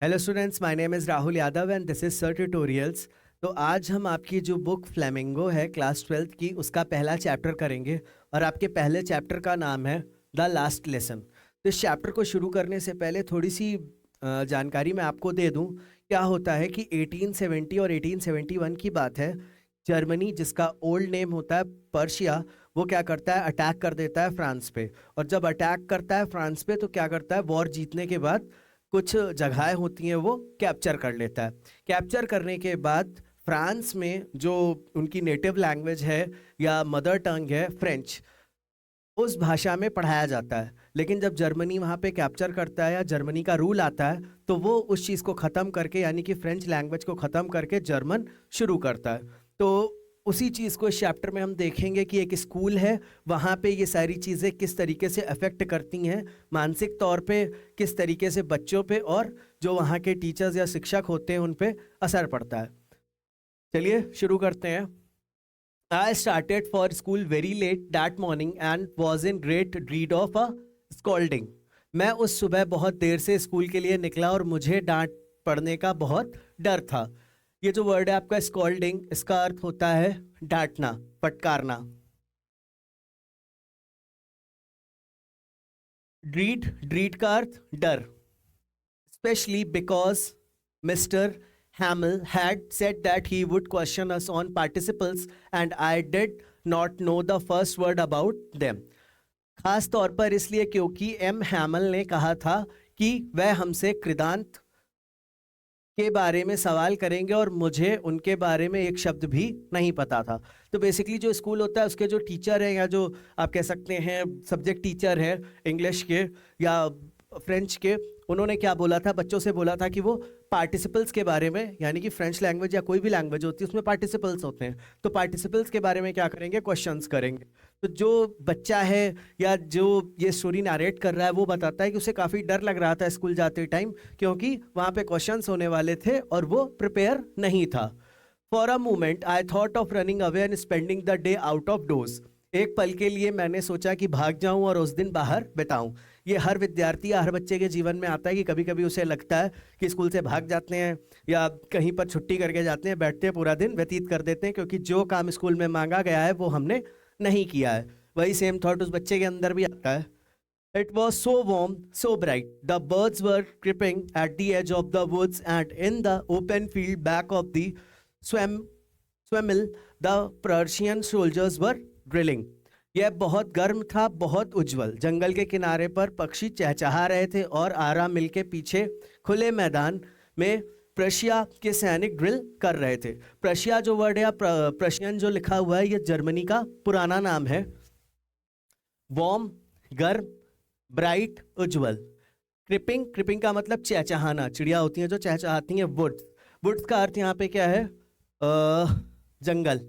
Hello students, my name is Rahul Yadav and this is sir tutorials. तो आज हम आपकी जो बुक फ्लेमिंगो है क्लास 12th की, उसका पहला चैप्टर करेंगे और आपके पहले चैप्टर का नाम है द लास्ट लेसन। तो इस चैप्टर को शुरू करने से पहले थोड़ी सी जानकारी मैं आपको दे दूं। क्या होता है कि 1870 और 1871 की बात है। जर्मनी, जिसका ओल्ड नेम होता है पर्शिया, वो क्या करता है, अटैक कर देता है फ्रांस पे। और जब अटैक करता है फ्रांस पे तो क्या करता है, वॉर जीतने के बाद कुछ जगहें होती हैं वो कैप्चर कर लेता है। कैप्चर करने के बाद फ्रांस में जो उनकी नेटिव लैंग्वेज है या मदर टंग है फ्रेंच, उस भाषा में पढ़ाया जाता है। लेकिन जब जर्मनी वहाँ पे कैप्चर करता है या जर्मनी का रूल आता है तो वो उस चीज़ को ख़त्म करके, यानी कि फ्रेंच लैंग्वेज को ख़त्म करके जर्मन शुरू करता है। तो उसी चीज़ को इस चैप्टर में हम देखेंगे कि एक स्कूल है, वहाँ पे ये सारी चीज़ें किस तरीके से अफेक्ट करती हैं मानसिक तौर पे, किस तरीके से बच्चों पे और जो वहाँ के टीचर्स या शिक्षक होते हैं उन पे असर पड़ता है। चलिए शुरू करते हैं। I started for school very late that morning and was in great dread of a scolding. मैं उस सुबह बहुत देर से स्कूल के लिए निकला और मुझे डांट पड़ने का बहुत डर था। ये जो वर्ड है आपका स्कॉल्डिंग, इसका अर्थ होता है डांटना, फटकारना। ड्रीड, ड्रीड का अर्थ डर। Specially because mister Hamill had said that he would question us on participles and I did not know the first word about them. खास तौर पर इसलिए क्योंकि एम हैमल ने कहा था कि वह हमसे कृदांत के बारे में सवाल करेंगे और मुझे उनके बारे में एक शब्द भी नहीं पता था। तो बेसिकली जो स्कूल होता है उसके जो टीचर हैं या जो आप कह सकते हैं सब्जेक्ट टीचर हैं इंग्लिश के या फ्रेंच के, उन्होंने क्या बोला था, बच्चों से बोला था कि वो पार्टिसिपल्स के बारे में, यानी कि फ्रेंच लैंग्वेज या कोई भी लैंग्वेज होती है उसमें पार्टिसिपल्स होते हैं, तो पार्टिसिपल्स के बारे में क्या करेंगे, क्वेश्चंस करेंगे। तो जो बच्चा है या जो ये स्टोरी नरेट कर रहा है वो बताता है कि उसे काफ़ी डर लग रहा था स्कूल जाते टाइम, क्योंकि वहाँ पे क्वेश्चंस होने वाले थे और वो प्रिपेयर नहीं था। For a moment I thought of running away and spending the day out of doors. एक पल के लिए मैंने सोचा कि भाग जाऊं और उस दिन बाहर बिताऊं। ये हर विद्यार्थी या हर बच्चे के जीवन में आता है कि कभी कभी उसे लगता है कि स्कूल से भाग जाते हैं या कहीं पर छुट्टी करके जाते हैं, बैठते हैं, पूरा दिन व्यतीत कर देते हैं, क्योंकि जो काम स्कूल में मांगा गया है वो हमने नहीं किया है। वही सेम थॉट उस बच्चे के अंदर भी आता है। It was so warm, so bright. The birds were creeping at the edge of the woods, and in the open field back of the swammill, the Persian soldiers were drilling. यह बहुत गर्म था, बहुत उज्जवल। जंगल के किनारे पर पक्षी चहचहा रहे थे और आरा मिल के पीछे खुले मैदान में प्रशिया के सैनिक ड्रिल कर रहे थे। प्रशिया जो वर्ड है, प्रशियन जो लिखा हुआ है, ये जर्मनी का पुराना नाम है। वार्म गर्म, ब्राइट उज्जवल। क्रिपिंग, क्रिपिंग का मतलब चहचहाना, चिड़िया होती हैं जो चहचहाती हैं। वुड्स, वुड्स का अर्थ यहाँ पे क्या है, जंगल।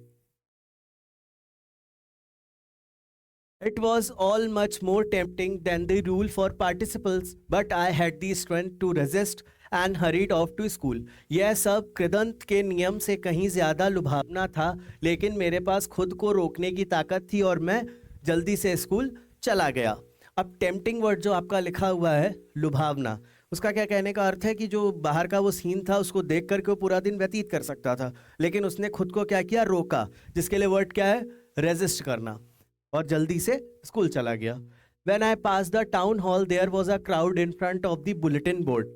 It was all much more tempting than the rule for participles, but I had the strength to resist and hurried off to school. यह सब कृदंत के नियम से कहीं ज़्यादा लुभावना था, लेकिन मेरे पास खुद को रोकने की ताकत थी और मैं जल्दी से स्कूल चला गया। अब टेम्पटिंग वर्ड जो आपका लिखा हुआ है, लुभावना, उसका क्या कहने का अर्थ है कि जो बाहर का वो सीन था उसको देख करके वो पूरा दिन व्यतीत कर सकता था, लेकिन उसने खुद को क्या किया, रोका, जिसके लिए वर्ड क्या है, रेजिस्ट करना, और जल्दी से स्कूल चला गया। When I passed the town hall, there was a crowd in front of the bulletin board.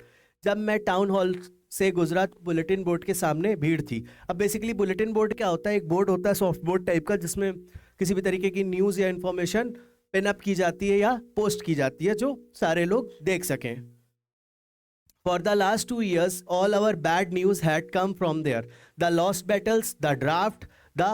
जब मैं टाउन हॉल से गुजरा तो बुलेटिन बोर्ड के सामने भीड़ थी। अब बेसिकली बुलेटिन बोर्ड क्या होता है, एक बोर्ड होता है सॉफ्ट बोर्ड टाइप का, जिसमें किसी भी तरीके की न्यूज़ या इन्फॉर्मेशन पिन अप की जाती है या पोस्ट की जाती है जो सारे लोग देख सकें। For the last 2 years, all our bad news had come from there. The lost battles, the draft, the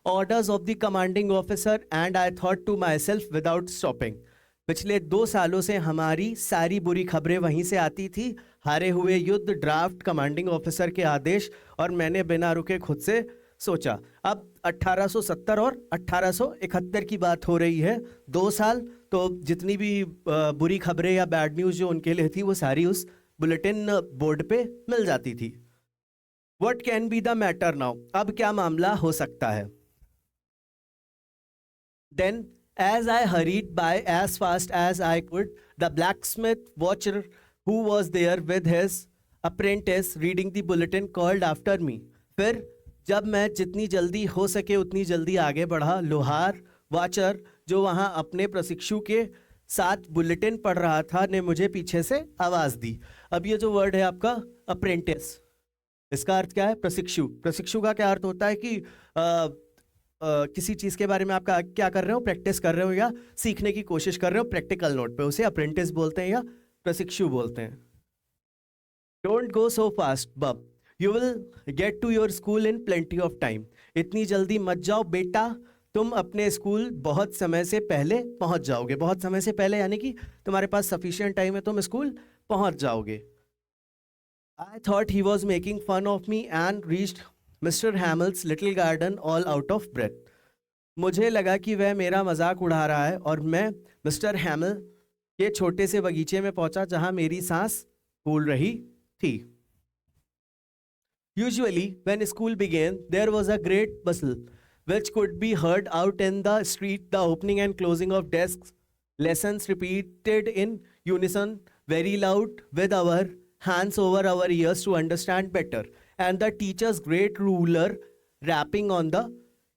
orders of the commanding officer, and I thought to myself without stopping. पिछले 2 सालों से हमारी सारी बुरी खबरें वहीं से आती थी, हारे हुए युद्ध, ड्राफ्ट, कमांडिंग ऑफिसर के आदेश, और मैंने बिना रुके खुद से सोचा। अब 1870 और 1871 की बात हो रही है, 2 साल, तो जितनी भी बुरी खबरें या बैड न्यूज़ जो उनके लिए थी वो सारी उस बुलेटिन बोर्ड पे मिल जाती थी। What can be the matter now? अब क्या मामला हो सकता है? Then, as I hurried by as fast as I could, the blacksmith watcher who was there with his apprentice reading the bulletin called after me. फिर जब मैं जितनी जल्दी हो सके उतनी जल्दी आगे बढ़ा, लोहार वाचर जो वहाँ अपने प्रशिक्षु के साथ बुलेटिन पढ़ रहा था ने मुझे पीछे से आवाज दी. अब ये जो वर्ड है आपका अप्रेंटिस, इसका अर्थ क्या है? प्रशिक्षु. प्रशिक्षु का क्या अर्थ होता है कि किसी चीज के बारे में आपका क्या कर रहे हो, प्रैक्टिस कर रहे हो या सीखने की कोशिश कर रहे हो प्रैक्टिकल नोट पे, उसे अप्रेंटिस बोलते हैं या प्रशिक्षु बोलते हैं. Don't go so fast bub, you will get to your school in plenty of time. इतनी जल्दी मत जाओ बेटा, तुम अपने स्कूल बहुत समय से पहले पहुंच जाओगे. बहुत समय से पहले यानी कि तुम्हारे पास सफिशिएंट टाइम है, तुम स्कूल पहुंच जाओगे. I thought he was making fun of me and reached Mr. Hamill's little garden all out of breath. मुझे लगा कि वह मेरा मजाक उड़ा रहा है और मैं मिस्टर हैमिल के छोटे से बगीचे में पहुंचा जहां मेरी सांस फूल रही थी. Usually, when school began, there was a great bustle, which could be heard out in the street, the opening and closing of desks, lessons repeated in unison, very loud, with our hands over our ears to understand better, and the teacher's great ruler rapping on the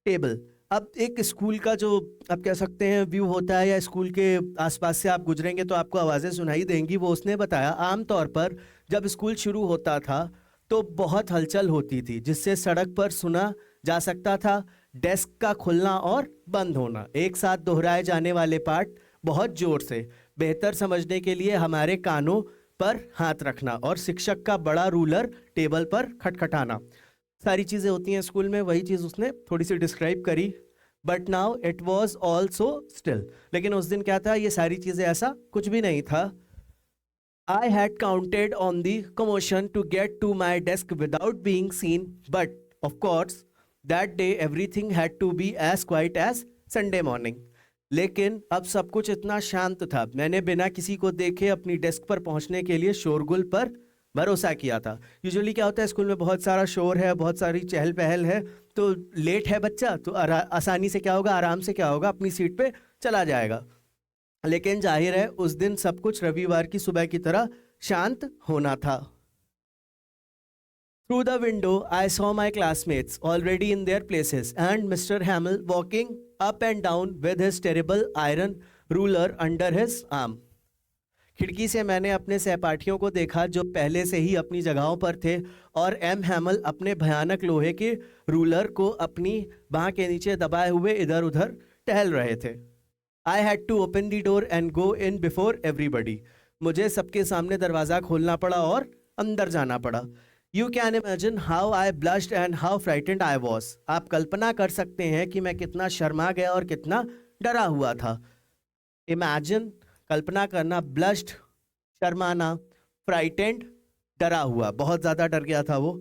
table. अब एक school का जो आप कह सकते हैं view होता है या स्कूल के आसपास से आप गुजरेंगे तो आपको आवाज़ें सुनाई देंगी, वो उसने बताया. आमतौर पर जब स्कूल शुरू होता था तो बहुत हलचल होती थी जिससे सड़क पर सुना जा सकता था डेस्क का खुलना और बंद होना, एक साथ दोहराए जाने वाले पाठ बहुत जोर से. बेहतर समझने के लिए हमारे कानों पर हाथ रखना और शिक्षक का बड़ा रूलर टेबल पर खटखटाना. सारी चीज़ें होती हैं स्कूल में, वही चीज़ उसने थोड़ी सी डिस्क्राइब करी. But now it was also still, लेकिन उस दिन क्या था, ये सारी चीज़ें ऐसा कुछ भी नहीं था. I had counted on the commotion to get to my desk without being seen, but of course that day everything had to be as quiet as Sunday morning. लेकिन अब सब कुछ इतना शांत था, मैंने बिना किसी को देखे अपनी डेस्क पर पहुंचने के लिए शोरगुल पर भरोसा किया था. यूजुअली क्या होता है, स्कूल में बहुत सारा शोर है, बहुत सारी चहल पहल है, तो लेट है बच्चा तो आसानी से क्या होगा, आराम से क्या होगा, अपनी सीट पे चला जाएगा. लेकिन जाहिर है उस दिन सब कुछ रविवार की सुबह की तरह शांत होना था. Through the window, I saw my classmates already in their places and Mr. Hamill walking up and down with his terrible iron ruler under his arm. खिड़की से मैंने अपने सहपाठियों को देखा जो पहले से ही अपनी जगहों पर थे और एम हैमल अपने भयानक लोहे के रूलर को अपनी बाह के नीचे दबाए हुए इधर उधर टहल रहे थे. I had to open the door and go in before everybody. मुझे सबके सामने दरवाज़ा खोलना पड़ा और अंदर जाना पड़ा. You can imagine how I blushed and how frightened I was. आप कल्पना कर सकते हैं कि मैं कितना शर्मा गया और कितना डरा हुआ था. Imagine, कल्पना करना, blushed, शर्माना, frightened, डरा हुआ, बहुत ज़्यादा डर गया था वो.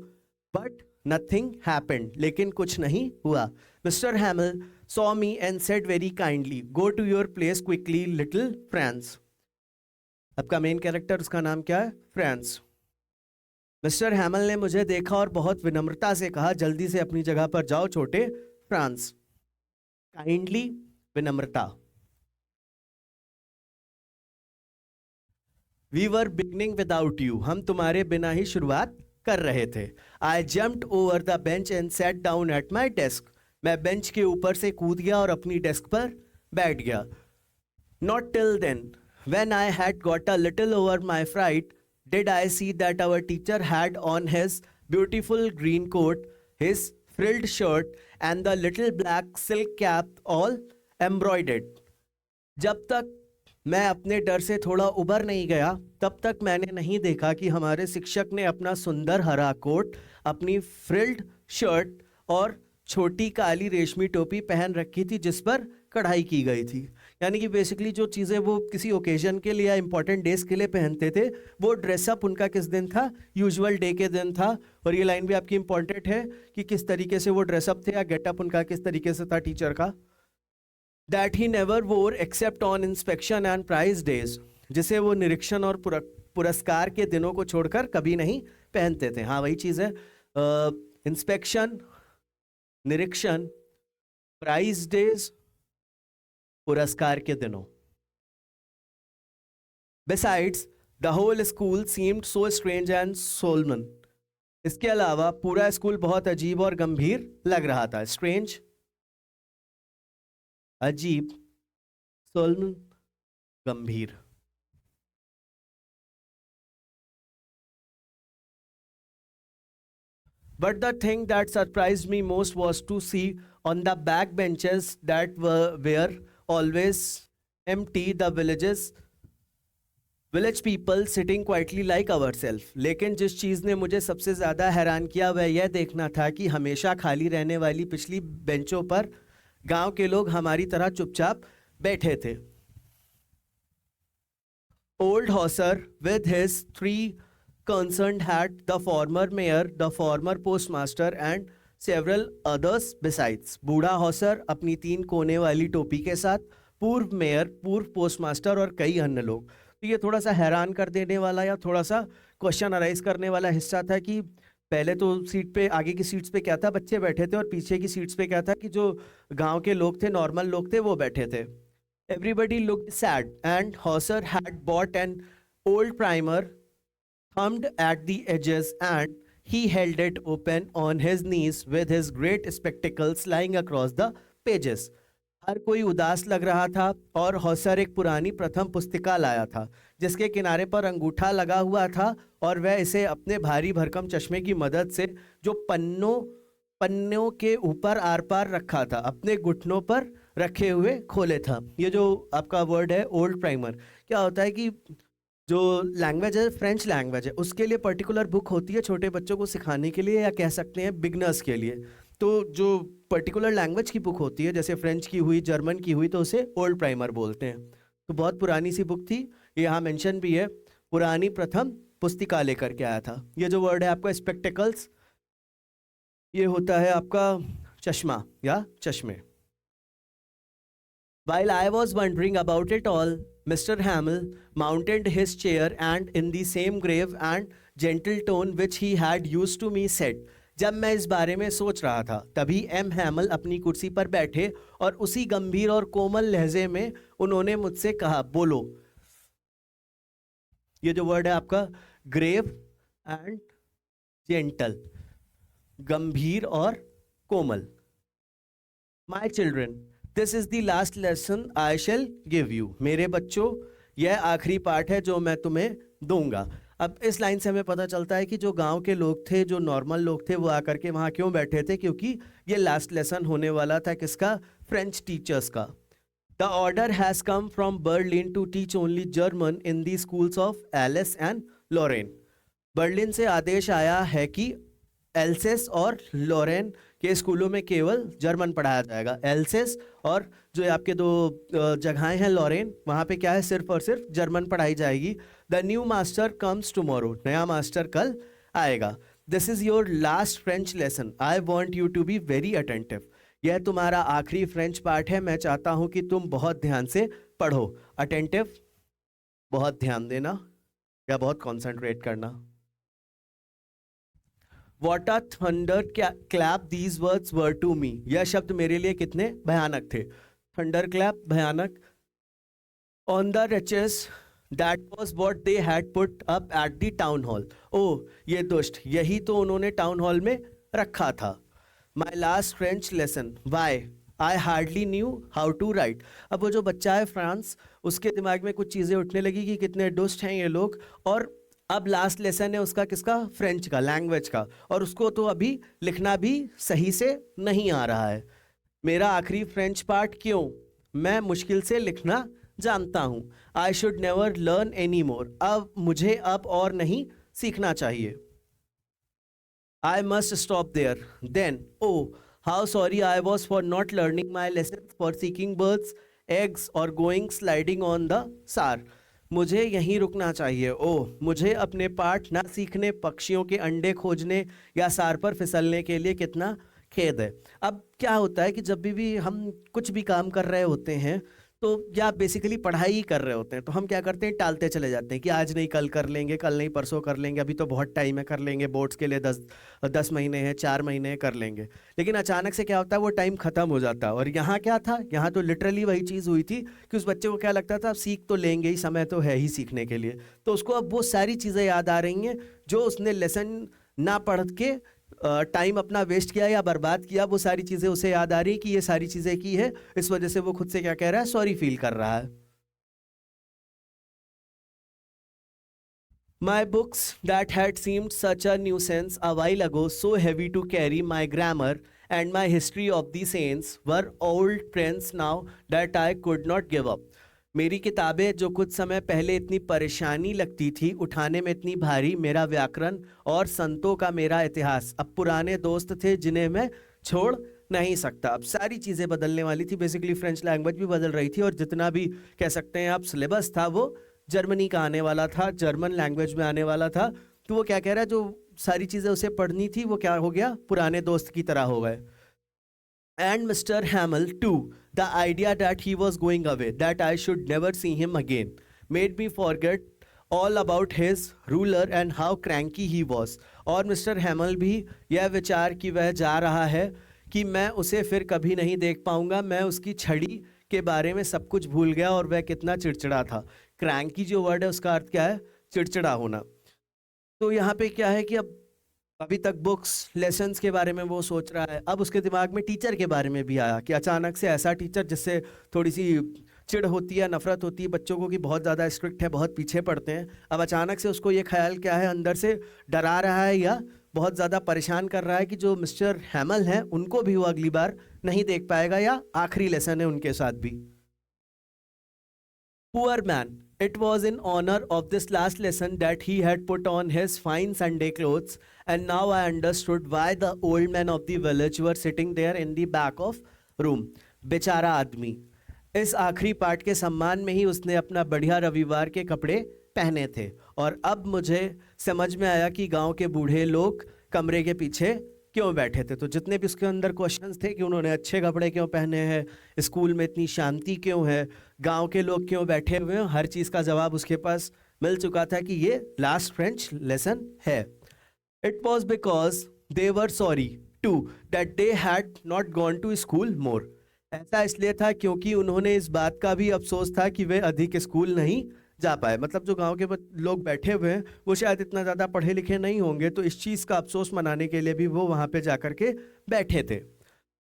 But nothing happened, लेकिन कुछ नहीं हुआ. Mr. Hamill saw me and said very kindly, go to your place quickly, little Franz. आपका मेन कैरेक्टर, उसका नाम क्या है? फ्रांस. मिस्टर हैमल ने मुझे देखा और बहुत विनम्रता से कहा, जल्दी से अपनी जगह पर जाओ छोटे फ्रांस. काइंडली, विनम्रता. We were beginning without you, हम तुम्हारे बिना ही शुरुआत कर रहे थे. I jumped over the bench and sat down at my desk. मैं बेंच के ऊपर से कूद गया और अपनी डेस्क पर बैठ गया. Not till then, when I had got a little over my fright, did I see that our teacher had on his beautiful green coat, his frilled shirt and the little black silk cap all embroidered. जब तक मैं अपने डर से थोड़ा उबर नहीं गया तब तक मैंने नहीं देखा कि हमारे शिक्षक ने अपना सुंदर हरा कोट, अपनी फ्रिल्ड शर्ट और छोटी काली रेशमी टोपी पहन रखी थी जिस पर कढ़ाई की गई थी. यानी कि बेसिकली जो चीज़ें वो किसी ओकेजन के लिए या इंपॉर्टेंट डेज के लिए पहनते थे, वो ड्रेसअप उनका किस दिन था, यूजुअल डे के दिन था. और ये लाइन भी आपकी इंपॉर्टेंट है कि किस तरीके से वो ड्रेसअप थे या गेटअप उनका किस तरीके से था टीचर का. That he never wore except on inspection and prize days, जिसे वो निरीक्षण और पुरस्कार के दिनों को छोड़कर कभी नहीं पहनते थे. हाँ, वही चीज़ है, इंस्पेक्शन, निरीक्षण, प्राइज डेज, पुरस्कार के दिनों. Besides, the whole school seemed so strange and solemn. इसके अलावा पूरा स्कूल बहुत अजीब और गंभीर लग रहा था। स्ट्रेंज, अजीब, सोलमन, गंभीर। But the thing that surprised me most was to see on the back benches that were always empty, the village people sitting quietly like ourselves. लेकिन जिस चीज़ ने मुझे सबसे ज़्यादा हैरान किया वह यह देखना था कि हमेशा खाली रहने वाली पिछली बेंचों पर गांव के लोग हमारी तरह चुपचाप बैठे थे। Old Hauser with his three concerned had the former mayor, the former postmaster and several others besides. बूढ़ा हौसर अपनी 3 कोने वाली टोपी के साथ, पूर्व मेयर, पूर्व पोस्टमास्टर और कई अन्य लोग। तो ये थोड़ा सा हैरान कर देने वाला या थोड़ा सा क्वेश्चन अराइज करने वाला हिस्सा था कि पहले तो सीट पे, आगे की सीट्स पे क्या था, बच्चे बैठे थे, और पीछे की सीट्स पे क्या था कि जो गांव के लोग थे, नॉर्मल लोग थे, वो बैठे थे। Everybody looked sad and Hauser had bought an old primer, thumbed at the edges, and he held it open on his knees with his great spectacles lying across the pages. हर कोई उदास लग रहा था और हौसर एक पुरानी प्रथम पुस्तिका लाया था जिसके किनारे पर अंगूठा लगा हुआ था, और वह इसे अपने भारी भरकम चश्मे की मदद से जो पन्नों के ऊपर आर पार रखा था, अपने घुटनों पर रखे हुए खोले था। ये जो आपका वर्ड है ओल्ड प्राइमर, क्या होता है कि जो लैंग्वेज है, फ्रेंच लैंग्वेज है, उसके लिए पर्टिकुलर बुक होती है छोटे बच्चों को सिखाने के लिए, या कह सकते हैं बिगनर्स के लिए। तो जो पर्टिकुलर लैंग्वेज की बुक होती है, जैसे फ्रेंच की हुई, जर्मन की हुई, तो उसे ओल्ड प्राइमर बोलते हैं। तो बहुत पुरानी सी बुक थी, यहाँ मेंशन भी है, पुरानी प्रथम पुस्तिका लेकर के आया था। ये जो वर्ड है आपका स्पेक्टिकल्स, ये होता है आपका चश्मा या चश्मे। While I was wondering about it all, Mr. Hamill mounted his chair and in the same grave and gentle tone which he had used to me said, जब मैं इस बारे में सोच रहा था तभी एम हैमल अपनी कुर्सी पर बैठे और उसी गंभीर और कोमल लहजे में उन्होंने मुझसे कहा, बोलो। ये जो वर्ड है आपका ग्रेव एंड जेंटल, गंभीर और कोमल। My children, this is the last lesson I shall give you. मेरे बच्चों, यह आखिरी पाठ है जो मैं तुम्हें दूंगा। अब इस लाइन से हमें पता चलता है कि जो गांव के लोग थे, जो नॉर्मल लोग थे, वो आकर के वहाँ क्यों बैठे थे, क्योंकि ये लास्ट लेसन होने वाला था किसका, फ्रेंच टीचर्स का। The order has come from Berlin to teach only German in the schools of Alsace and Lorraine. Berlin से आदेश आया है कि एल्सेस और लॉरेन के स्कूलों में केवल जर्मन पढ़ाया जाएगा। एल्सेस और जो आपके दो जगहें हैं लॉरेन, वहाँ पे क्या है, सिर्फ और सिर्फ जर्मन पढ़ाई जाएगी। The new master comes tomorrow, नया मास्टर कल आएगा। This is your last French lesson, I want you to be very attentive. यह तुम्हारा आखिरी फ्रेंच पाठ है, मैं चाहता हूँ कि तुम बहुत ध्यान से पढ़ो। अटेंटिव, बहुत ध्यान देना या बहुत कॉन्सेंट्रेट करना। What a thunder clap these words were to me. यह शब्द मेरे लिए कितने भयानक थे। Thunder clap, भयानक। On the wretches, that was what they had put up at the town hall. ओह, ये दुष्ट, यही तो उन्होंने टाउन हॉल में रखा था। My last French lesson. Why? I hardly knew how to write. अब वो जो बच्चा है फ्रांस, उसके दिमाग में कुछ चीज़ें उठने लगी कि कितने दुष्ट हैं ये लोग, और अब लास्ट लेसन है उसका किसका, फ्रेंच का, लैंग्वेज का, और उसको तो अभी लिखना भी सही से नहीं आ रहा है। मेरा आखिरी फ्रेंच पार्ट क्यों, मैं मुश्किल से लिखना जानता हूँ। I should never learn any more, अब मुझे अब और नहीं सीखना चाहिए। I must stop there then, oh how sorry I was for not learning my lesson, for seeking birds' eggs और going sliding on the Saar. मुझे यहीं रुकना चाहिए। ओह, मुझे अपने पाठ ना सीखने, पक्षियों के अंडे खोजने या सार पर फिसलने के लिए कितना खेद है। अब क्या होता है कि जब भी हम कुछ भी काम कर रहे होते हैं तो या बेसिकली पढ़ाई ही कर रहे होते हैं, तो हम क्या करते हैं, टालते चले जाते हैं कि आज नहीं कल कर लेंगे, कल नहीं परसों कर लेंगे, अभी तो बहुत टाइम है, कर लेंगे, बोर्ड्स के लिए 10 महीने हैं, 4 महीने हैं, कर लेंगे। लेकिन अचानक से क्या होता है, वो टाइम खत्म हो जाता है। और यहाँ क्या था, यहाँ तो लिटरली वही चीज़ हुई थी कि उस बच्चे को क्या लगता था, अब सीख तो लेंगे ही, समय तो है ही सीखने के लिए। तो उसको अब वो सारी चीज़ें याद आ रही हैं जो उसने लेसन ना पढ़ के टाइम अपना वेस्ट किया या बर्बाद किया, वो सारी चीज़ें उसे याद आ रही कि ये सारी चीज़ें की है। इस वजह से वो खुद से क्या कह रहा है, सॉरी फील कर रहा है। My books that had seemed such a nuisance a while ago, so heavy to carry, my grammar and my history of the saints, were old friends now that I could not give up. मेरी किताबें जो कुछ समय पहले इतनी परेशानी लगती थी उठाने में, इतनी भारी, मेरा व्याकरण और संतों का मेरा इतिहास, अब पुराने दोस्त थे जिन्हें मैं छोड़ नहीं सकता। अब सारी चीज़ें बदलने वाली थी, बेसिकली फ्रेंच लैंग्वेज भी बदल रही थी, और जितना भी कह सकते हैं आप सिलेबस था वो जर्मनी का आने वाला था, जर्मन लैंग्वेज में आने वाला था। तो वो क्या कह रहा है, जो सारी चीज़ें उसे पढ़नी थी वो क्या हो गया, पुराने दोस्त की तरह हो गए। And Mr. Hamill too, the idea that he was going away, that I should never see him again, made me forget all about his ruler and how cranky he was. और मिस्टर हैमल भी यह विचार कि वह जा रहा है कि मैं उसे फिर कभी नहीं देख पाऊंगा, मैं उसकी छड़ी के बारे में सब कुछ भूल गया और वह कितना चिड़चिड़ा था। क्रैंकी जो वर्ड है उसका अर्थ क्या है, चिड़चिड़ा होना। तो यहाँ पे क्या है कि अब अभी तक बुक्स लेसन्स के बारे में वो सोच रहा है, अब उसके दिमाग में टीचर के बारे में भी आया कि अचानक से ऐसा टीचर जिससे थोड़ी सी चिढ़ होती है, नफरत होती है बच्चों को कि बहुत ज़्यादा स्ट्रिक्ट है, बहुत पीछे पड़ते हैं। अब अचानक से उसको ये ख्याल क्या है, अंदर से डरा रहा है या बहुत ज़्यादा परेशान कर रहा है कि जो मिस्टर हैमल हैं उनको भी वो अगली बार नहीं देख पाएगा, या आखिरी लेसन है उनके साथ भी। Poor man, it was in honor of this last lesson that he had put on his fine Sunday clothes, and now I understood why the old men of the village were sitting there in the back of room. बेचारा आदमी, इस आखिरी पाठ के सम्मान में ही उसने अपना बढ़िया रविवार के कपड़े पहने थे, और अब मुझे समझ में आया कि गांव के बूढ़े लोग कमरे के पीछे क्यों बैठे थे। तो जितने भी उसके अंदर क्वेश्चंस थे कि उन्होंने अच्छे कपड़े क्यों पहने हैं, स्कूल में इतनी शांति क्यों है, गांव के लोग क्यों बैठे हुए हैं, हर चीज़ का जवाब उसके पास मिल चुका था कि ये लास्ट फ्रेंच लेसन है। It was because they were sorry to that they had not gone to school more. ऐसा इसलिए था क्योंकि उन्होंने इस बात का भी अफसोस था कि वे अधिक स्कूल नहीं जा पाए। मतलब जो गांव के लोग बैठे हुए हैं वो शायद इतना ज़्यादा पढ़े लिखे नहीं होंगे, तो इस चीज़ का अफसोस मनाने के लिए भी वो वहाँ पे जाकर के बैठे थे।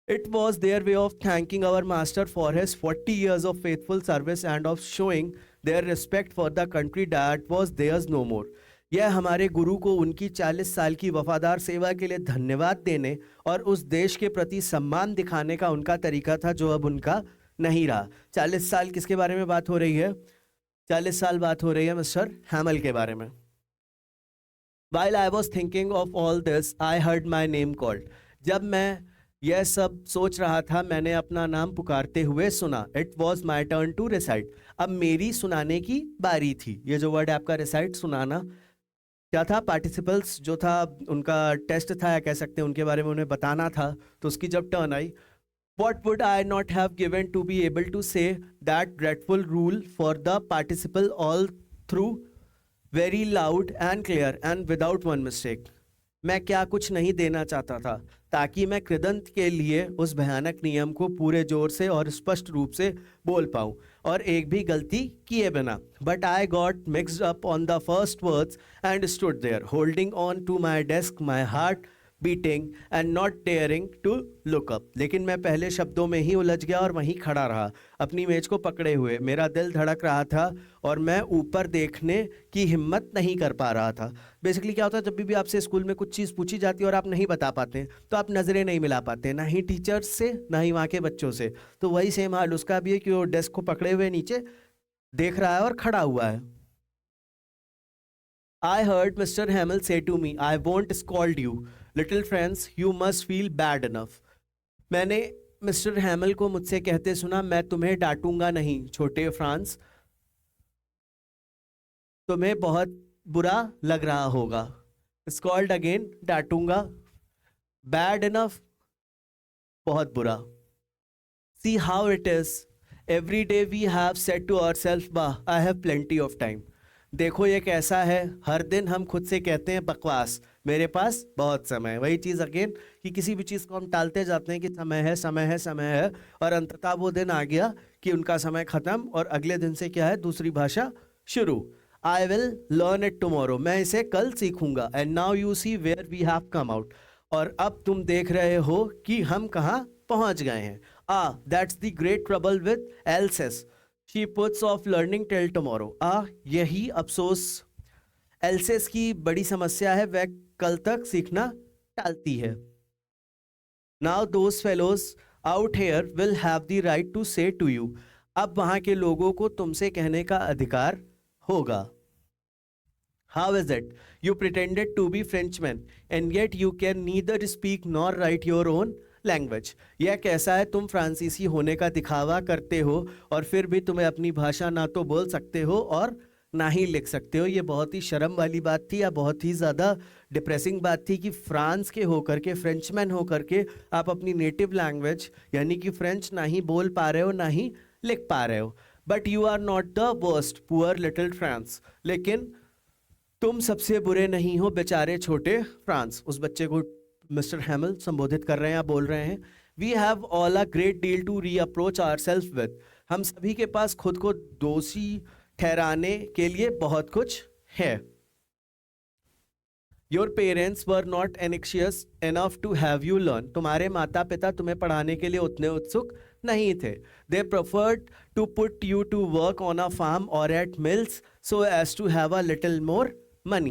It was their way of thanking our master for his 40 years of faithful service and of showing their respect for the country that was theirs no more. यह हमारे गुरु को उनकी 40 साल की वफादार सेवा के लिए धन्यवाद देने और उस देश के प्रति सम्मान दिखाने का उनका तरीका था जो अब उनका नहीं रहा। 40 साल किसके बारे में बात हो रही है? 40 साल बात हो रही है मिस्टर हैमल के बारे में। While I was thinking of all this, I heard my name called. जब मैं यह सब सोच रहा था मैंने अपना नाम पुकारते हुए सुना। It was my turn to recite. अब मेरी सुनाने की बारी थी। ये जो वर्ड है आपका रिसाइट, सुनाना, क्या था, पार्टिसिपल्स जो था उनका टेस्ट था, या कह सकते हैं उनके बारे में उन्हें बताना था। तो उसकी जब turn I, what would I not have given to be able to say that dreadful rule for the participle all through very loud and clear and without one mistake. मैं क्या कुछ नहीं देना चाहता था ताकि मैं कृदंत के लिए उस भयानक नियम को पूरे जोर से और स्पष्ट रूप से बोल पाऊँ और एक भी गलती किए बिना। But I got mixed up on the first words and stood there holding on to my desk, my heart beating and not daring to look up. लेकिन मैं पहले शब्दों में ही उलझ गया और वहीं खड़ा रहा, अपनी मेज को पकड़े हुए। मेरा दिल धड़क रहा था और मैं ऊपर देखने की हिम्मत नहीं कर पा रहा था। बेसिकली क्या होता है, जब भी आपसे स्कूल में कुछ चीज़ पूछी जाती है और आप नहीं बता पाते तो आप नज़रें नहीं मिला पाते, ना ही टीचर्स से ना ही वहाँ के बच्चों से। तो वही सेम हाल उसका भी है कि वो डेस्क को पकड़े हुए नीचे देख रहा है और खड़ा हुआ है। I heard Mr. Hamill say to me, I won't scold you. Little friends, you must feel bad enough. मैंने मिस्टर हैमल को मुझसे कहते सुना, मैं तुम्हें डांटूंगा नहीं छोटे फ्रांस, तुम्हें बहुत बुरा लग रहा होगा। स्कॉल्ड अगेन, डांटूंगा। बैड इनफ, बहुत बुरा। See how it is, every day we have said to our self bah I have plenty of time. देखो ये कैसा है, हर दिन हम खुद से कहते हैं बकवास, मेरे पास बहुत समय है। वही चीज़ अगेन कि किसी भी चीज़ को हम टालते जाते हैं कि समय है समय है समय है, और अंततः वो दिन आ गया कि उनका समय खत्म और अगले दिन से क्या है, दूसरी भाषा शुरू। I will learn it tomorrow, मैं इसे कल सीखूंगा। And now you see where we have come out, और अब तुम देख रहे हो कि हम कहाँ पहुंच गए हैं। That's the great trouble with else's, she puts of learning till tomorrow. यही अफसोस एल्सेस की बड़ी समस्या है, वह कल तक सीखना टालती है। Now those fellows out here will have the right to say to you, अब वहां के लोगों को तुमसे कहने का अधिकार होगा। How is it? You pretended to be Frenchman and yet you can neither speak nor write your own language. यह कैसा है, तुम फ्रांसीसी होने का दिखावा करते हो और फिर भी तुम्हें अपनी भाषा ना तो बोल सकते हो और ना ही लिख सकते हो। ये बहुत ही शर्म वाली बात थी या बहुत ही ज़्यादा डिप्रेसिंग बात थी कि फ्रांस के होकर के, फ्रेंचमैन होकर के आप अपनी नेटिव लैंग्वेज यानी कि फ्रेंच ना ही बोल पा रहे हो ना ही लिख पा रहे हो। But you are not the worst poor little Franz, लेकिन तुम सबसे बुरे नहीं हो बेचारे छोटे फ्रांस। उस बच्चे को मिस्टर हैमल संबोधित कर रहे हैं या बोल रहे हैं। We have all a great deal to reproach our self with, हम सभी के पास खुद को दोषी ठहराने के लिए बहुत कुछ है। Your parents were not anxious enough to have you learn, तुम्हारे माता पिता तुम्हें पढ़ाने के लिए उतने उत्सुक नहीं थे। They preferred to put you to work on a farm और at mills so as to have a little more money,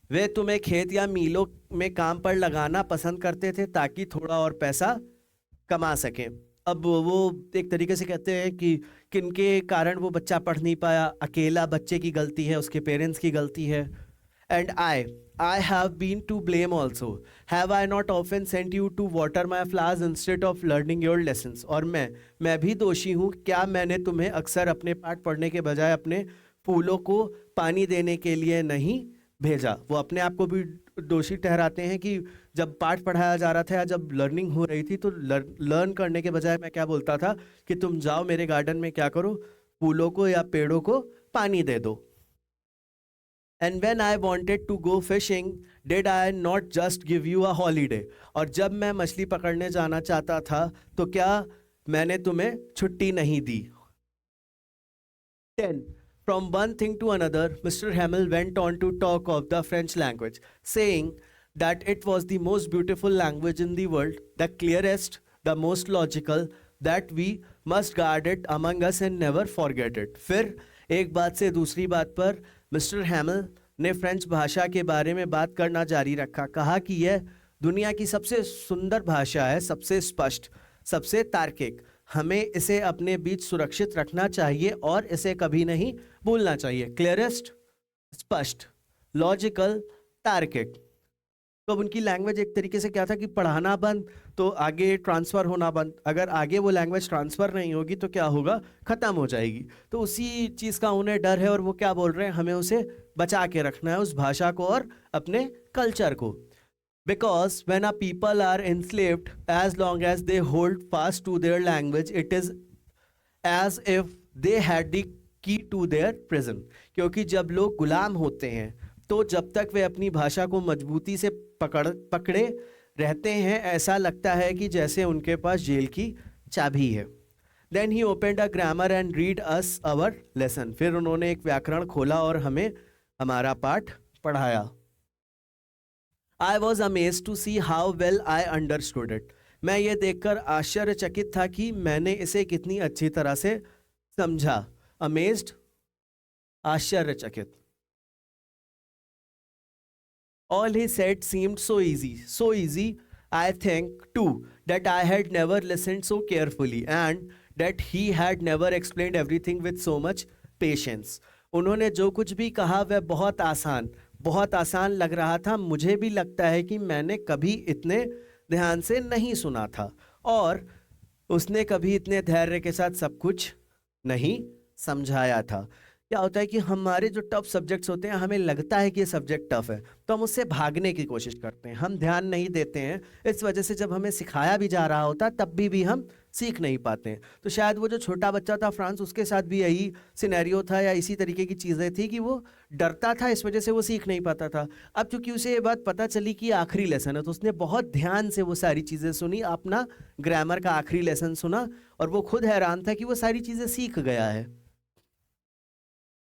वे तुम्हें खेत या मीलों में काम पर लगाना पसंद करते थे ताकि थोड़ा और पैसा कमा सकें। अब वो एक तरीके से कहते हैं कि किनके कारण वो बच्चा पढ़ नहीं पाया, अकेला बच्चे की गलती है, उसके पेरेंट्स की गलती है। And I have been to blame also, have I not often sent you to water my flowers instead of learning your lessons, और मैं भी दोषी हूँ, क्या मैंने तुम्हें अक्सर अपने पाठ पढ़ने के बजाय अपने फूलों को पानी देने के लिए नहीं भेजा। वो अपने आप को भी दोषी ठहराते हैं कि जब पाठ पढ़ाया जा रहा था या जब लर्निंग हो रही थी तो लर्न करने के बजाय मैं क्या बोलता था कि तुम जाओ मेरे गार्डन में क्या करो, फूलों को या पेड़ों को पानी दे दो। And when I wanted to go fishing did I not just give you a holiday, और जब मैं मछली पकड़ने जाना चाहता था तो क्या मैंने तुम्हें छुट्टी नहीं दी। 10. From one thing to another, Mr. Hamel went on to talk of the French language, saying that it was the most beautiful language in the world, the clearest, the most logical, that we must guard it among us and never forget it. फिर एक बात से दूसरी बात पर mister हैमल ने French भाषा के बारे में बात करना जारी रखा। कहा कि यह दुनिया की सबसे सुंदर भाषा है, सबसे स्पष्ट, सबसे तार्किक, हमें इसे अपने बीच सुरक्षित रखना चाहिए और इसे कभी नहीं भूलना चाहिए। क्लियरेस्ट, स्पष्ट, लॉजिकल, तार्किक। तो अब उनकी लैंग्वेज एक तरीके से क्या था कि पढ़ाना बंद तो आगे ट्रांसफ़र होना बंद, अगर आगे वो लैंग्वेज ट्रांसफ़र नहीं होगी तो क्या होगा, ख़त्म हो जाएगी। तो उसी चीज़ का उन्हें डर है और वो क्या बोल रहे हैं, हमें उसे बचा के रखना है, उस भाषा को और अपने कल्चर को। Because when a people are enslaved, as long as they hold fast to their language, it is as if they had the key to their prison. क्योंकि जब लोग गुलाम होते हैं तो जब तक वे अपनी भाषा को मजबूती से पकड़े रहते हैं, ऐसा लगता है कि जैसे उनके पास जेल की चाबी है। Then he opened a grammar and read us our lesson. फिर उन्होंने एक व्याकरण खोला और हमें हमारा पाठ पढ़ाया। I was amazed to see how well I understood it. मैं ये देखकर आश्चर्यचकित था कि मैंने इसे कितनी अच्छी तरह से समझा। Amazed, आश्चर्यचकित। All he said seemed so easy, I think too, that I had never listened so carefully and that he had never explained everything with so much patience. उन्होंने जो कुछ भी कहा वह बहुत आसान लग रहा था। मुझे भी लगता है कि मैंने कभी इतने ध्यान से नहीं सुना था और उसने कभी इतने धैर्य के साथ सब कुछ नहीं समझाया था। क्या होता है कि हमारे जो टफ सब्जेक्ट्स होते हैं, हमें लगता है कि ये सब्जेक्ट टफ है, तो हम उससे भागने की कोशिश करते हैं, हम ध्यान नहीं देते हैं। इस वजह से जब हमें सिखाया भी जा रहा होता तब भी हम सीख नहीं पाते हैं। तो शायद वो जो छोटा बच्चा था फ्रांस, उसके साथ भी यही सिनेरियो था या इसी तरीके की चीज़ें थी कि वो डरता था, इस वजह से वो सीख नहीं पाता था। अब चूंकि उसे ये बात पता चली कि ये आखिरी लेसन है, तो उसने बहुत ध्यान से वो सारी चीज़ें सुनी, अपना ग्रामर का आखिरी लेसन सुना, और वो खुद हैरान था कि वो सारी चीज़ें सीख गया है।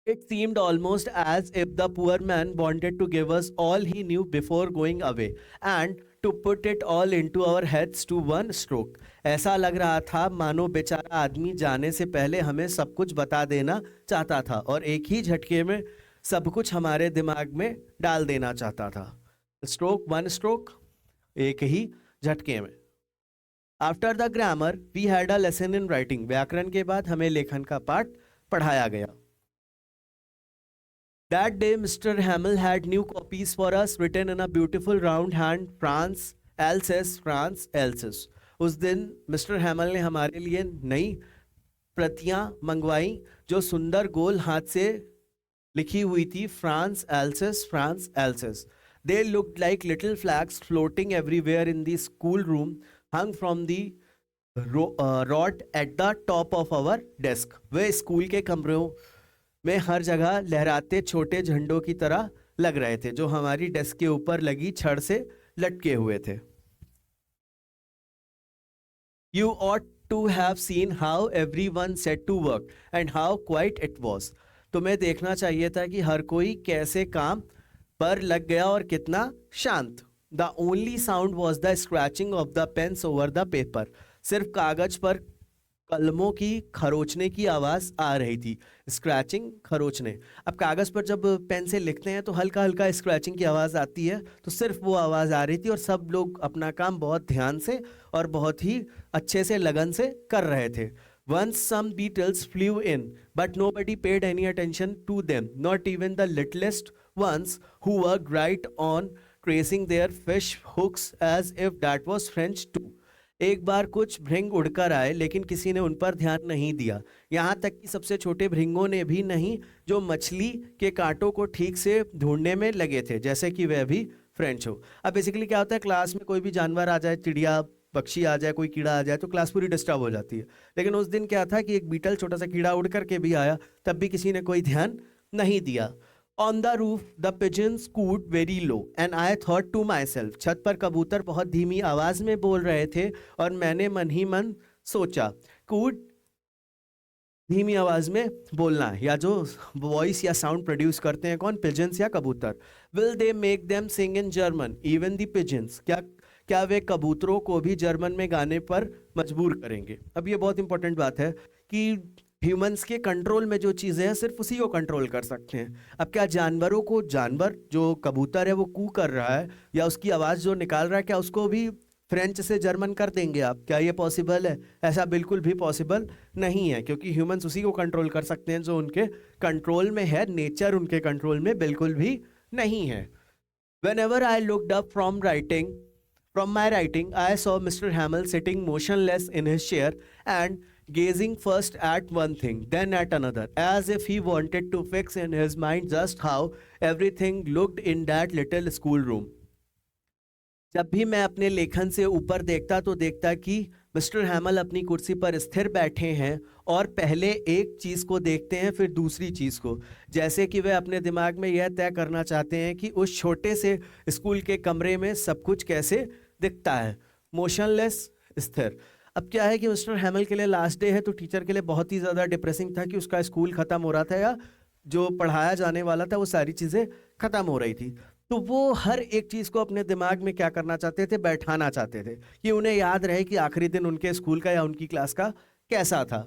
It seemed almost as if the poor man wanted to give us all he knew before going away and to put it all into our heads to one stroke. ऐसा लग रहा था मानो बेचारा आदमी जाने से पहले हमें सब कुछ बता देना चाहता था और एक ही झटके में सब कुछ हमारे दिमाग में डाल देना चाहता था। स्ट्रोक, वन स्ट्रोक, एक ही झटके में। After the grammar we had a lesson in writing. व्याकरण के बाद हमें लेखन का पाठ पढ़ाया गया। That day, Mr. Hamill had new copies for us, written in a beautiful round hand, France, Alsace, France, Alsace. उस दिन मिस्टर हैमल ने हमारे लिए नई प्रतियां मंगवाई जो सुंदर गोल हाथ से लिखी हुई थी, France else's, France else's. They looked like little flags floating everywhere in the schoolroom, hung from the rod at the top of our desk. Way school के कमरों में हर जगह लहराते छोटे झंडों की तरह लग रहे थे जो हमारी डेस्क के ऊपर लगी छड़ से लटके हुए थे। You ought to have seen how everyone set to work and how quiet it was. तुम्हें देखना चाहिए था कि हर कोई कैसे काम पर लग गया और कितना शांत। The only sound was the scratching of the pens over the paper. सिर्फ कागज पर कलमों की खरोचने की आवाज आ रही थी। स्क्रैचिंग, खरोचने। अब कागज पर जब पेन से लिखते हैं तो हल्का हल्का स्क्रैचिंग की आवाज आती है, तो सिर्फ वो आवाज आ रही थी और सब लोग अपना काम बहुत ध्यान से और बहुत ही अच्छे से लगन से कर रहे थे। Once some beetles flew in, but nobody paid any attention to them, not even the littlest ones who worked right on tracing their fish hooks as if that was French too. एक बार कुछ भृंग उड़कर आए लेकिन किसी ने उन पर ध्यान नहीं दिया, यहाँ तक कि सबसे छोटे भृंगों ने भी नहीं, जो मछली के कांटों को ठीक से ढूंढने में लगे थे जैसे कि वह भी फ्रेंच हो। अब बेसिकली क्या होता है, क्लास में कोई भी जानवर आ जाए, चिड़िया पक्षी आ जाए, कोई कीड़ा आ जाए, तो क्लास पूरी डिस्टर्ब हो जाती है। लेकिन उस दिन क्या था कि एक बीटल, छोटा सा कीड़ा उड़ करके भी आया, तब भी किसी ने कोई ध्यान नहीं दिया। On the roof, the pigeons cooed very low, and I thought to myself, छत पर कबूतर बहुत धीमी आवाज में बोल रहे थे और मैंने मन ही मन सोचा। कूड, धीमी आवाज में बोलना, या जो वॉइस या साउंड प्रोड्यूस करते हैं कौन, पिजन्स या कबूतर। Will they make them sing in German, even the pigeons? क्या वे कबूतरों को भी जर्मन में गाने पर मजबूर करेंगे? अब ये बहुत इंपॉर्टेंट बात है कि ह्यूमंस के कंट्रोल में जो चीज़ें हैं सिर्फ उसी को कंट्रोल कर सकते हैं। अब क्या जानवरों को, जानवर जो कबूतर है वो कू कर रहा है या उसकी आवाज़ जो निकाल रहा है, क्या उसको भी फ्रेंच से जर्मन कर देंगे आप? क्या ये पॉसिबल है? ऐसा बिल्कुल भी पॉसिबल नहीं है, क्योंकि ह्यूमंस उसी को कंट्रोल कर सकते हैं जो उनके कंट्रोल में है, नेचर उनके कंट्रोल में बिल्कुल भी नहीं है। Whenever I looked up from my writing, I saw Mr. Hamill sitting motionless in his chair and gazing first at one thing, then at another, as if he wanted to fix in his mind just how everything looked in that little schoolroom. जब भी मैं अपने लेखन से ऊपर देखता तो देखता कि मिस्टर हैमल अपनी कुर्सी पर स्थिर बैठे हैं और पहले एक चीज़ को देखते हैं फिर दूसरी चीज़ को, जैसे कि वे अपने दिमाग में यह तय करना चाहते हैं कि उस छोटे से स्कूल के कमरे में सब कुछ कैसे दिखता है। मोशनलेस, स्थिर। अब क्या है कि मिस्टर हैमल के लिए लास्ट डे है, तो टीचर के लिए बहुत ही ज़्यादा डिप्रेसिंग था कि उसका स्कूल ख़त्म हो रहा था या जो पढ़ाया जाने वाला था वो सारी चीज़ें ख़त्म हो रही थी। तो वो हर एक चीज़ को अपने दिमाग में क्या करना चाहते थे, बैठाना चाहते थे कि उन्हें याद रहे कि आखिरी दिन उनके स्कूल का या उनकी क्लास का कैसा था।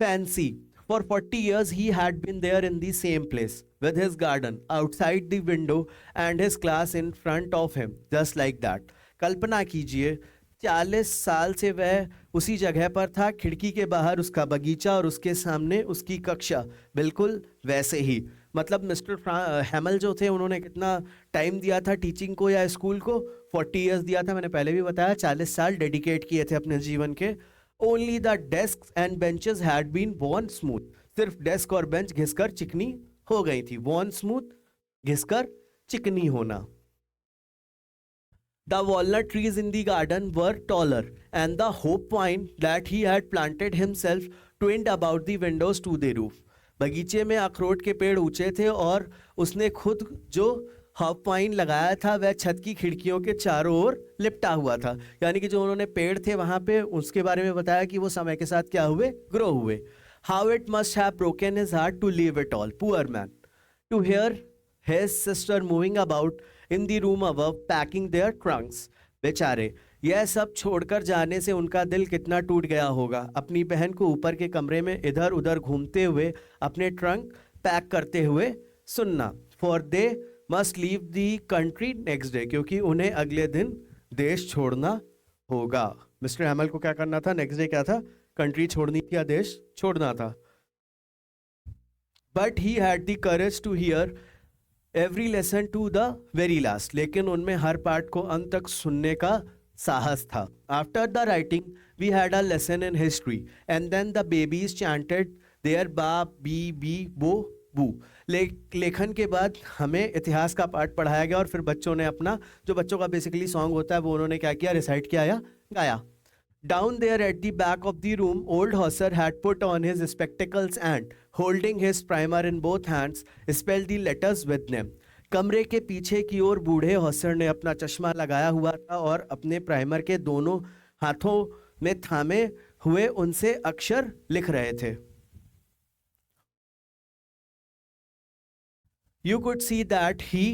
Fancy, for 40 years he had been there in the same place with his garden outside the window and his class in front of him, just like that. कल्पना कीजिए 40 साल से वह उसी जगह पर था, खिड़की के बाहर उसका बगीचा और उसके सामने उसकी कक्षा, बिल्कुल वैसे ही। मतलब मिस्टर हैमल जो थे उन्होंने कितना टाइम दिया था टीचिंग को या स्कूल को, 40 ईयर्स दिया था। मैंने पहले भी बताया 40 साल डेडिकेट किए थे अपने जीवन के। Only the desk and benches had been worn smooth, सिर्फ डेस्क और बेंच घिसकर चिकनी हो गई थी। वॉर्न स्मूथ, घिसकर चिकनी होना। The walnut trees in the garden were taller, and the hope pine that he had planted himself twined about the windows to the roof. बगीचे में अखरोट के पेड़ ऊंचे थे और उसने खुद जो हॉप पाइन लगाया था वह छत की खिड़कियों के चारों ओर लिपटा हुआ था। यानी कि जो उन्होंने पेड़ थे वहां पे उसके बारे में बताया कि वो समय के साथ क्या हुए, ग्रो हुए। How it must have broken his heart to leave it all, poor man, to hear his sister moving about in the room above packing their trunks. बेचारे, यह सब छोड़कर जाने से उनका दिल कितना टूट गया होगा। अपनी बहन को ऊपर के कमरे में इधर उधर घूमते हुए अपने ट्रंक पैक करते हुए सुनना। For they must leave the country next day, क्योंकि उन्हें अगले दिन देश छोड़ना होगा। मिस्टर हैमल को क्या करना था? नेक्स्ट डे क्या था? कंट्री छोड़नी थी या देश छोड़ना था। But he had the courage to hear every lesson to the very last, लेकिन उनमें हर पार्ट को अंत तक सुनने का साहस था। After the writing we had a lesson in history and then the babies chanted their ba bi bi bo bu. लेखन के बाद हमें इतिहास का पाठ पढ़ाया गया और फिर बच्चों ने अपना, जो बच्चों का बेसिकली सॉन्ग होता है, वो उन्होंने क्या किया? रिसाइट किया या गाया। Down there at the back of the room, old Hauser had put on his spectacles and, holding his primer in both hands, spelled the letters with them. कमरे के पीछे की ओर बूढ़े हौसर ने अपना चश्मा लगाया हुआ था और अपने प्राइमर के दोनों हाथों में थामे हुए उनसे अक्षर लिख रहे थे। You could see that he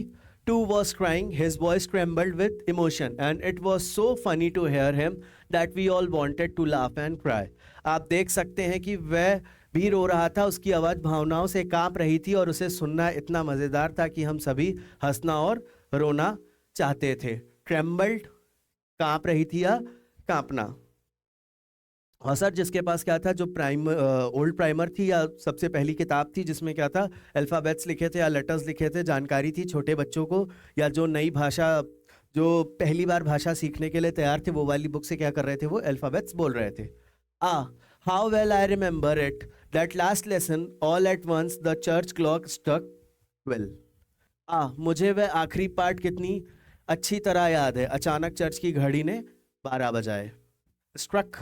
too was crying. His voice trembled with emotion, and it was so funny to hear him that we all wanted to laugh and cry. आप देख सकते हैं कि वह भी रो रहा था, उसकी आवाज़ भावनाओं से कांप रही थी और उसे सुनना इतना मज़ेदार था कि हम सभी हंसना और रोना चाहते थे। Trembled, कांप रही थी या कांपना। हॉसर जिसके पास क्या था? जो ओल्ड प्राइमर थी या सबसे पहली किताब थी जिसमें क्या था? अल्फ़ाबेट्स लिखे थे या लेटर्स लिखे थे, जानकारी थी छोटे बच्चों को, या जो नई भाषा, जो पहली बार भाषा सीखने के लिए तैयार थे, वो वाली बुक से क्या कर रहे थे? वो अल्फ़ाबेट्स बोल रहे थे। How well I remember it that last lesson all at once the church clock struck 12। मुझे वह आखिरी पार्ट कितनी अच्छी तरह याद है। अचानक चर्च की घड़ी ने 12 बजाए। स्ट्रक,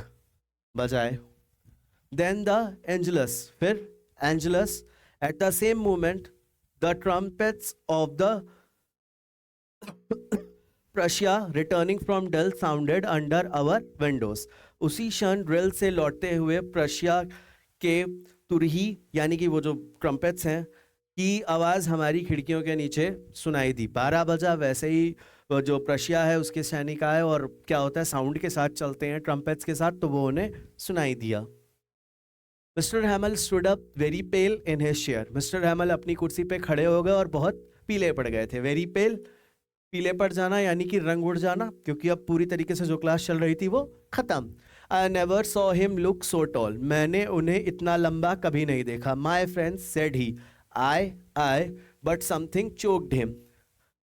बजाए। Then the Angelus, फिर Angelus, at the same moment the trumpets of the Prussia returning from Dell sounded under our windows. उसी क्षण ड्रिल से लौटते हुए प्रशिया के तुरही, यानी कि वो जो ट्रम्पेट्स हैं, की आवाज़ हमारी खिड़कियों के नीचे सुनाई दी। 12 बजा। वैसे ही जो प्रशिया है उसके सैनिक आए और क्या होता है, साउंड के साथ चलते हैं, ट्रम्पेट्स के साथ, तो वो उन्हें सुनाई दिया। Mister हैमल stood up very pail in his chair. Mister हैमल अपनी कुर्सी पे खड़े हो गए और बहुत पीले पड़ गए थे। वेरी पेल, पीले पड़ जाना यानी कि रंग उड़ जाना, क्योंकि अब पूरी तरीके से जो क्लास चल रही थी वो खत्म। I never saw him look so tall. मैंने उन्हें इतना लंबा कभी नहीं देखा। My friends said he, I but something choked him.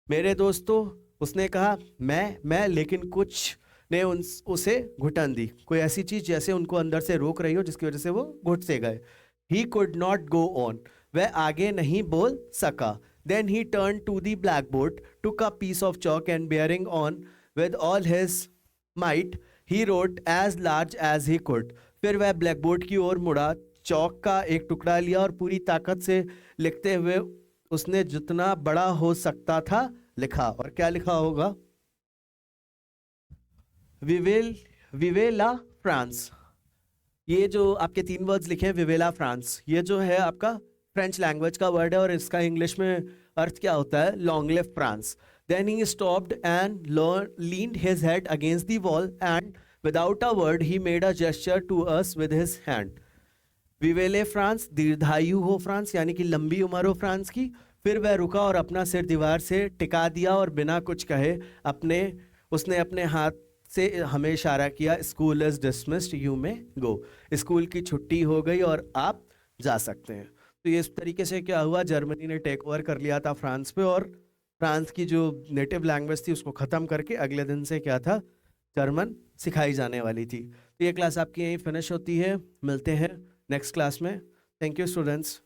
मेरे दोस्तों, उसने कहा, मैं, लेकिन कुछ ने उसे घुटन दी। कोई ऐसी चीज जैसे उनको अंदर से रोक रही हो, जिसकी वजह से वो घुट से गए। He could not go on, वह आगे नहीं बोल सका। Then he turn to the black board, took a piece of chalk and bearing on with all his might he wrote as large as he could. फिर वह black board की ओर मुड़ा, चौक का एक टुकड़ा लिया और पूरी ताकत से लिखते हुए उसने जितना बड़ा हो सकता था लिखा। और क्या लिखा होगा? विवेला फ्रांस। ये जो आपके 3 वर्ड्स लिखे हैं, विवेला फ्रांस, ये जो है आपका फ्रेंच लैंग्वेज का वर्ड है और इसका इंग्लिश में अर्थ क्या होता है? Long live France. Then he stopped and leaned his head against the wall and without a word he made a gesture to us with his hand. विवेले फ्रांस, दीर्घायु हो फ्रांस, यानी कि लंबी उम्र हो फ्रांस की। फिर वह रुका और अपना सिर दीवार से टिका दिया और बिना कुछ कहे उसने अपने हाथ से हमें इशारा किया। School is dismissed, you may go. School की छुट्टी हो गई और आप जा सकते हैं। तो ये इस तरीके से क्या हुआ, जर्मनी ने टेक ओवर कर लिया था फ्रांस पे और फ्रांस की जो नेटिव लैंग्वेज थी उसको ख़त्म करके अगले दिन से क्या था, जर्मन सिखाई जाने वाली थी। तो ये क्लास आपकी यहीं फिनिश होती है। मिलते हैं नेक्स्ट क्लास में। Thank you, students.